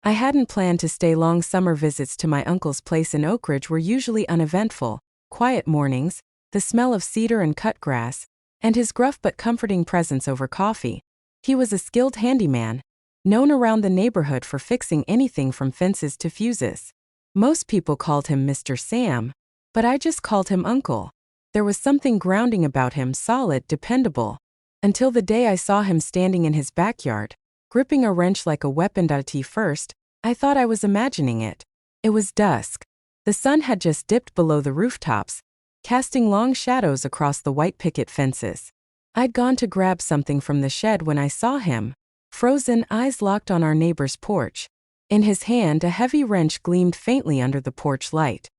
I hadn't planned to stay long. Summer visits to my uncle's place in Oak Ridge were usually uneventful, quiet mornings, the smell of cedar and cut grass, and his gruff but comforting presence over coffee. He was a skilled handyman, known around the neighborhood for fixing anything from fences to fuses. Most people called him Mr. Sam, but I just called him Uncle. There was something grounding about him, solid, dependable. Until the day I saw him standing in his backyard, gripping a wrench like a weapon. At first, I thought I was imagining it. It was dusk. The sun had just dipped below the rooftops, casting long shadows across the white picket fences. I'd gone to grab something from the shed when I saw him, frozen, eyes locked on our neighbor's porch. In his hand, a heavy wrench gleamed faintly under the porch light.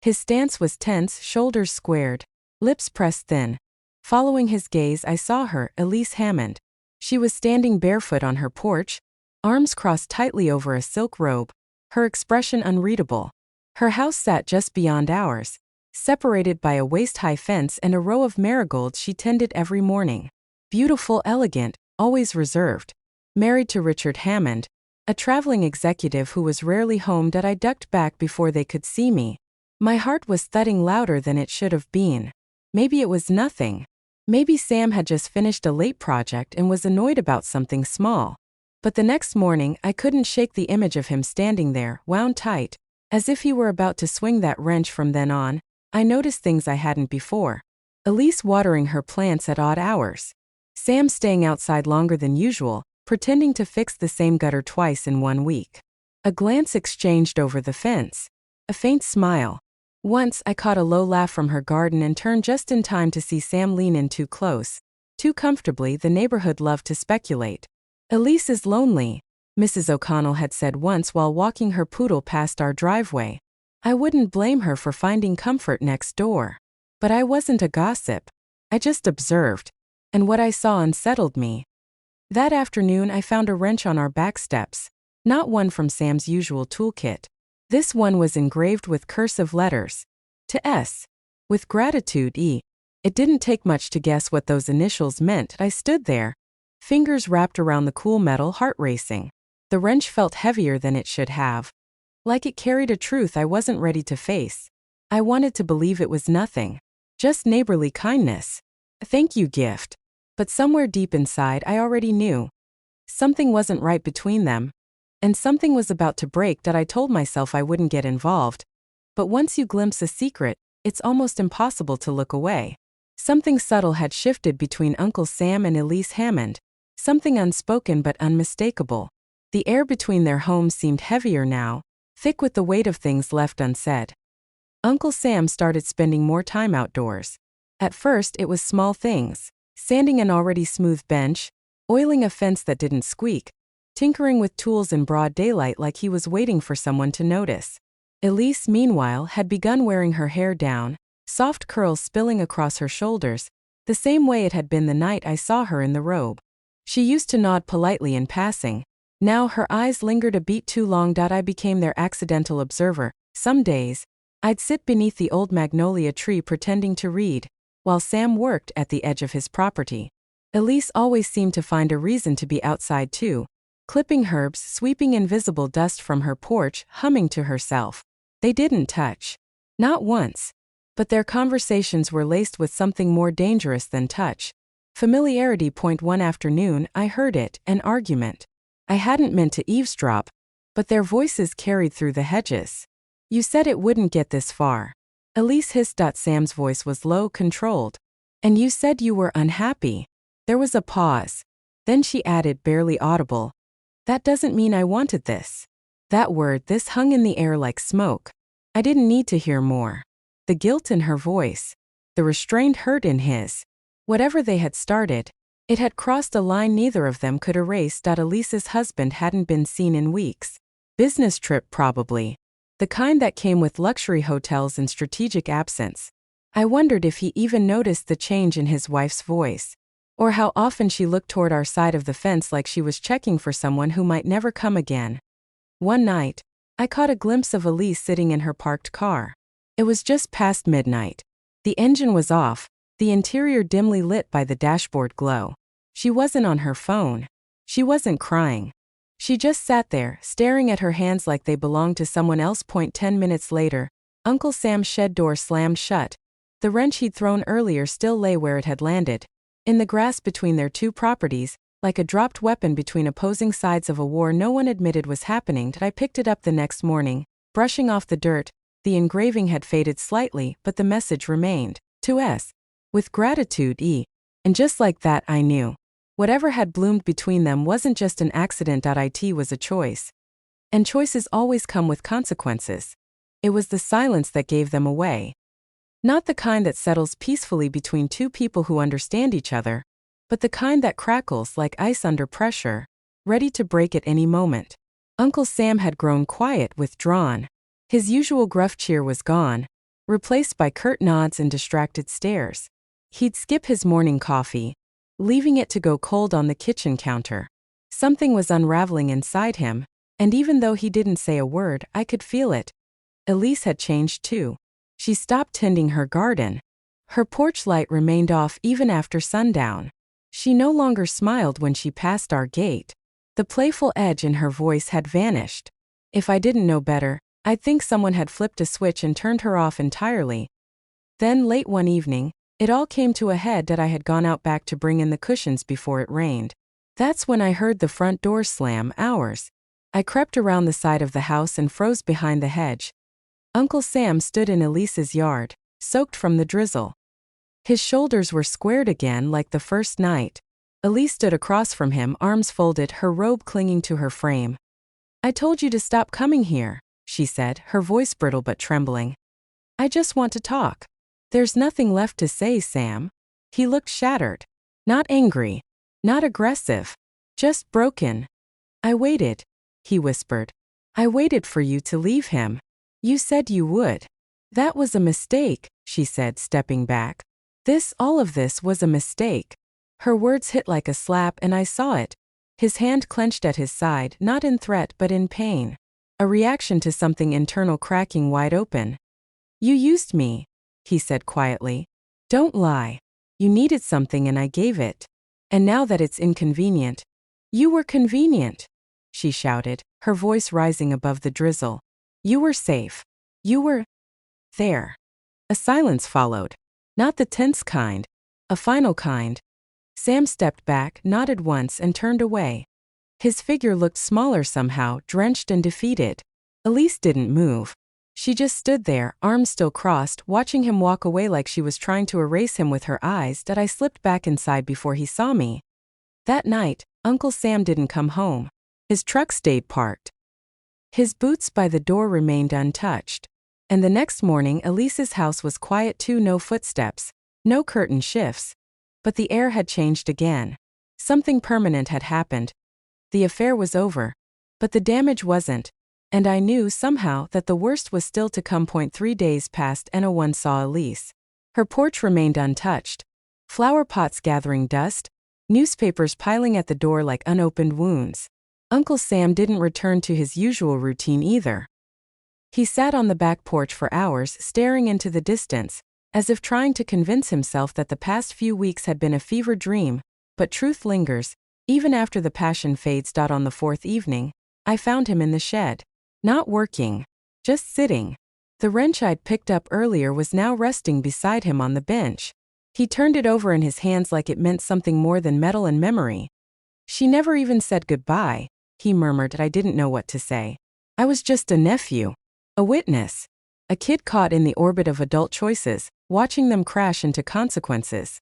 His stance was tense, shoulders squared, lips pressed thin. Following his gaze, I saw her, Elise Hammond. She was standing barefoot on her porch, arms crossed tightly over a silk robe, her expression unreadable. Her house sat just beyond ours, separated by a waist-high fence and a row of marigolds she tended every morning. Beautiful, elegant, always reserved. Married to Richard Hammond, a traveling executive who was rarely home. I ducked back before they could see me. My heart was thudding louder than it should have been. Maybe it was nothing. Maybe Sam had just finished a late project and was annoyed about something small. But the next morning, I couldn't shake the image of him standing there, wound tight, as if he were about to swing that wrench. From then on, I noticed things I hadn't before. Elise watering her plants at odd hours. Sam staying outside longer than usual, pretending to fix the same gutter twice in 1 week. A glance exchanged over the fence. A faint smile. Once, I caught a low laugh from her garden and turned just in time to see Sam lean in too close, too comfortably. The neighborhood loved to speculate. Elise is lonely, Mrs. O'Connell had said once while walking her poodle past our driveway. I wouldn't blame her for finding comfort next door. But I wasn't a gossip. I just observed. And what I saw unsettled me. That afternoon, I found a wrench on our back steps. Not one from Sam's usual toolkit. This one was engraved with cursive letters. To S. With gratitude, E. It didn't take much to guess what those initials meant. I stood there, fingers wrapped around the cool metal, heart racing. The wrench felt heavier than it should have. Like it carried a truth I wasn't ready to face. I wanted to believe it was nothing. Just neighborly kindness. A thank you gift. But somewhere deep inside, I already knew. Something wasn't right between them. And something was about to break. I told myself I wouldn't get involved. But once you glimpse a secret, it's almost impossible to look away. Something subtle had shifted between Uncle Sam and Elise Hammond. Something unspoken but unmistakable. The air between their homes seemed heavier now, thick with the weight of things left unsaid. Uncle Sam started spending more time outdoors. At first, it was small things. Sanding an already smooth bench, oiling a fence that didn't squeak, tinkering with tools in broad daylight like he was waiting for someone to notice. Elise, meanwhile, had begun wearing her hair down, soft curls spilling across her shoulders, the same way it had been the night I saw her in the robe. She used to nod politely in passing. Now her eyes lingered a beat too long. I became their accidental observer. Some days, I'd sit beneath the old magnolia tree pretending to read, while Sam worked at the edge of his property. Elise always seemed to find a reason to be outside too, clipping herbs, sweeping invisible dust from her porch, humming to herself. They didn't touch. Not once. But their conversations were laced with something more dangerous than touch. Familiarity. One afternoon, I heard it, an argument. I hadn't meant to eavesdrop, but their voices carried through the hedges. You said it wouldn't get this far. Elise hissed. Sam's voice was low, controlled. And you said you were unhappy. There was a pause. Then she added, barely audible. That doesn't mean I wanted this. That word, this, hung in the air like smoke. I didn't need to hear more. The guilt in her voice. The restrained hurt in his. Whatever they had started, it had crossed a line neither of them could erase. Elise's husband hadn't been seen in weeks. Business trip probably. The kind that came with luxury hotels and strategic absence. I wondered if he even noticed the change in his wife's voice. Or how often she looked toward our side of the fence like she was checking for someone who might never come again. One night, I caught a glimpse of Elise sitting in her parked car. It was just past midnight. The engine was off, the interior dimly lit by the dashboard glow. She wasn't on her phone. She wasn't crying. She just sat there, staring at her hands like they belonged to someone else. 10 minutes later, Uncle Sam's shed door slammed shut. The wrench he'd thrown earlier still lay where it had landed, in the grass between their two properties, like a dropped weapon between opposing sides of a war no one admitted was happening. I picked it up the next morning, brushing off the dirt. The engraving had faded slightly, but the message remained. To S. With gratitude, E. And just like that, I knew. Whatever had bloomed between them wasn't just an accident. It was a choice. And choices always come with consequences. It was the silence that gave them away. Not the kind that settles peacefully between two people who understand each other, but the kind that crackles like ice under pressure, ready to break at any moment. Uncle Sam had grown quiet, withdrawn. His usual gruff cheer was gone, replaced by curt nods and distracted stares. He'd skip his morning coffee, leaving it to go cold on the kitchen counter. Something was unraveling inside him, and even though he didn't say a word, I could feel it. Elise had changed too. She stopped tending her garden. Her porch light remained off even after sundown. She no longer smiled when she passed our gate. The playful edge in her voice had vanished. If I didn't know better, I'd think someone had flipped a switch and turned her off entirely. Then late one evening, it all came to a head that I had gone out back to bring in the cushions before it rained. That's when I heard the front door slam. Ours. I crept around the side of the house and froze behind the hedge. Uncle Sam stood in Elise's yard, soaked from the drizzle. His shoulders were squared again like the first night. Elise stood across from him, arms folded, her robe clinging to her frame. I told you to stop coming here, she said, her voice brittle but trembling. I just want to talk. There's nothing left to say, Sam. He looked shattered. Not angry. Not aggressive. Just broken. I waited, he whispered. I waited for you to leave him. You said you would. That was a mistake, she said, stepping back. All of this was a mistake. Her words hit like a slap, and I saw it. His hand clenched at his side, not in threat but in pain. A reaction to something internal cracking wide open. You used me, he said quietly. Don't lie. You needed something and I gave it. And now that it's inconvenient. You were convenient, she shouted, her voice rising above the drizzle. You were safe. You were there. A silence followed. Not the tense kind. A final kind. Sam stepped back, nodded once, and turned away. His figure looked smaller somehow, drenched and defeated. Elise didn't move. She just stood there, arms still crossed, watching him walk away like she was trying to erase him with her eyes. I slipped back inside before he saw me. That night, Uncle Sam didn't come home. His truck stayed parked. His boots by the door remained untouched. And the next morning Elise's house was quiet too, no footsteps, no curtain shifts. But the air had changed again. Something permanent had happened. The affair was over. But the damage wasn't. And I knew somehow that the worst was still to come. 3 days passed and no one saw Elise. Her porch remained untouched. Flower pots gathering dust, newspapers piling at the door like unopened wounds. Uncle Sam didn't return to his usual routine either. He sat on the back porch for hours, staring into the distance, as if trying to convince himself that the past few weeks had been a fever dream, but truth lingers, even after the passion fades. On the fourth evening, I found him in the shed. Not working. Just sitting. The wrench I'd picked up earlier was now resting beside him on the bench. He turned it over in his hands like it meant something more than metal and memory. She never even said goodbye, he murmured. I didn't know what to say. I was just a nephew. A witness. A kid caught in the orbit of adult choices, watching them crash into consequences.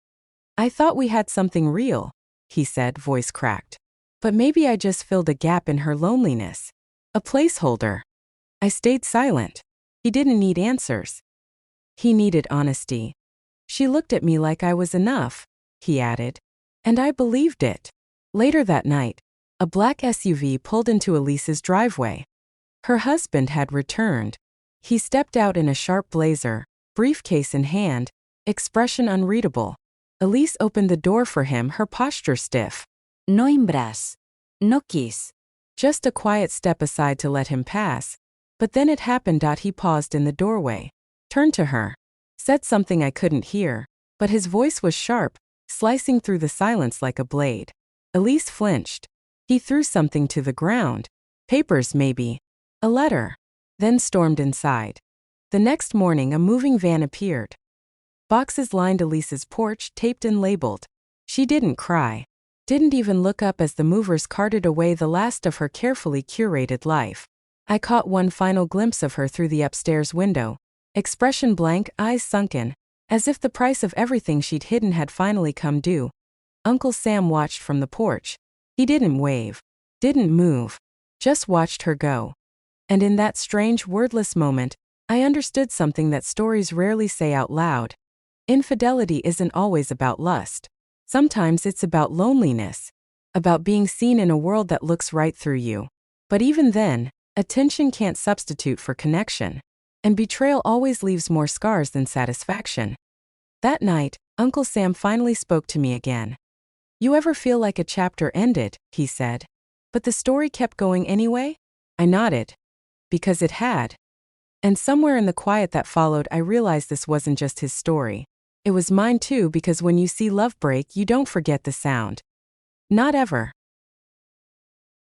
I thought we had something real, he said, voice cracked. But maybe I just filled a gap in her loneliness. A placeholder. I stayed silent. He didn't need answers. He needed honesty. She looked at me like I was enough, he added. And I believed it. Later that night, a black SUV pulled into Elise's driveway. Her husband had returned. He stepped out in a sharp blazer, briefcase in hand, expression unreadable. Elise opened the door for him, her posture stiff. No embrace. No kiss. Just a quiet step aside to let him pass. But then it happened. He paused in the doorway, turned to her, said something I couldn't hear, but his voice was sharp, slicing through the silence like a blade. Elise flinched. He threw something to the ground. Papers, maybe. A letter. Then stormed inside. The next morning, a moving van appeared. Boxes lined Elise's porch, taped and labeled. She didn't cry. Didn't even look up as the movers carted away the last of her carefully curated life. I caught one final glimpse of her through the upstairs window. Expression blank, eyes sunken, as if the price of everything she'd hidden had finally come due. Uncle Sam watched from the porch. He didn't wave. Didn't move. Just watched her go. And in that strange, wordless moment, I understood something that stories rarely say out loud. Infidelity isn't always about lust. Sometimes it's about loneliness. About being seen in a world that looks right through you. But even then, attention can't substitute for connection. And betrayal always leaves more scars than satisfaction. That night, Uncle Sam finally spoke to me again. "You ever feel like a chapter ended?" he said. "But the story kept going anyway?" I nodded. Because it had. And somewhere in the quiet that followed, I realized this wasn't just his story. It was mine too, because when you see love break, you don't forget the sound. Not ever.